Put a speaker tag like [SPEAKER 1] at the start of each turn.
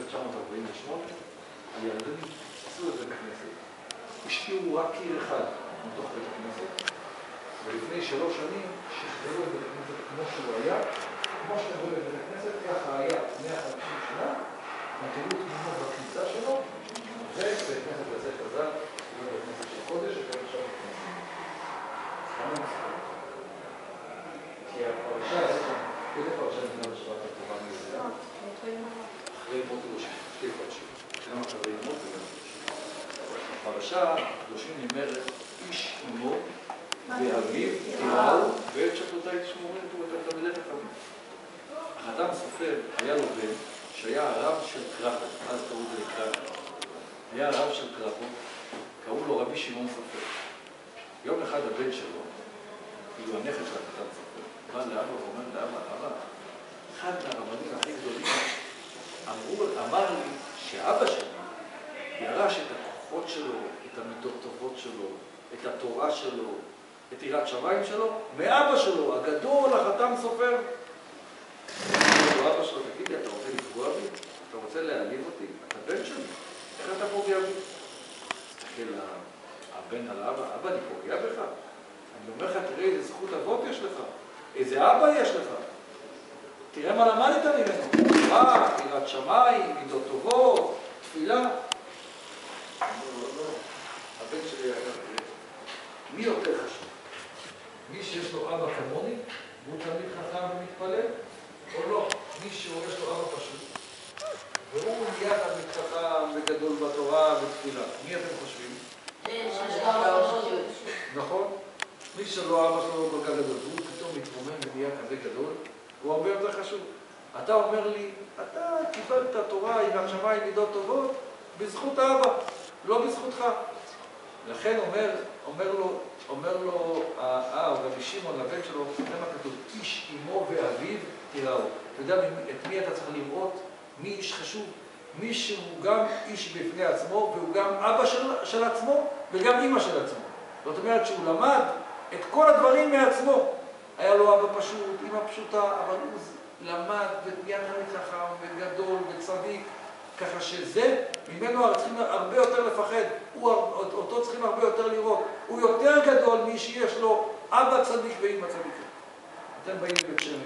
[SPEAKER 1] 1948, הירדנים עשו את בית הכנסת, השקיעו רק קיר אחד מתוך בית הכנסת, ולפני 3 שנים שחררו את בית הכנסת כמו שהוא היה, כמו שאתם רואים את בית הכנסת, ככה היה 150 שנה, נתנו תמונות בכניסה שלו, ובית כנסת הזה חזר, הוא בית כנסת של קודש, וכאן עכשיו בית כנסת. כמה מספר? כי הפרשה הזאת, איזה פרשה ניתנה בשבעת התורה מיודע? אחרי מות קדושים, 2 פרשים. כמה אחרי מות קדושים. הפרשה קדושים נאמרת, איש אמו ואביו תיראו, ואת שפלותי תשמעו את תלמידי חכמים. החתם סופר היה לו בן, שהיה הרב של קרקוב, אז קראו את זה קרקוב. היה הרב של קרקוב, קראו לו רבי שמעון סופר. יום אחד הבן שלו, כאילו הנכד של החתם סופר, בא לאבא ואומר לאבא, אחד מהרבנים הכי גדולים אמר לי שאבא שלי ירש את הכוחות שלו, את המידות טובות שלו, את התורה שלו, את יראת שמיים שלו, מאבא שלו, הגדול, החתם סופר. אבא שלו, תגיד לי, אתה רוצה לפגוע בי? אתה רוצה להעליב אותי? אתה בן שלי? איך אתה פוגע בי? תסתכל הבן על האבא, אבא, אני פוגע בך? אני אומר לך, תראה איזה זכות אבות יש לך, איזה אבא יש לך. תראה מה למדת ממנו. יראת שמיים, מידות טובות, תפילה. הבן שלי היה כזה. מי יותר חשוב? מי שיש לו אבא כמוני, והוא תמיד חכם ומתפלל, או לא? מי שיש לו אבא פשוט, והוא נהיה תמיד חכם וגדול בתורה ותפילה. מי אתם חושבים? נכון? מי שלא אבא שלו כל כך גדול, והוא פתאום מתרומם ונהיה כזה גדול, הוא הרבה יותר חשוב. אתה אומר לי, אתה קיבלת תורה, יראת שמיים, מידות טובות, בזכות האבא, לא בזכותך. לכן אומר לו רבי שמעון לבן שלו, זה מה כתוב, איש אמו ואביו תיראו. אתה יודע את מי אתה צריך לראות? מי איש חשוב? מי שהוא גם איש בפני עצמו, והוא גם אבא של עצמו, וגם אמא של עצמו. זאת אומרת שהוא למד את כל הדברים מעצמו. היה לו אבא פשוט, אמא פשוטה, אבל הוא למד ונהיה חכם וגדול וצדיק, ככה שזה, ממנו צריכים הרבה יותר לפחד, אותו צריכים הרבה יותר לראות. הוא יותר גדול מי שיש לו אבא צדיק ואמא צדיקה. אתם באים לבית שמש.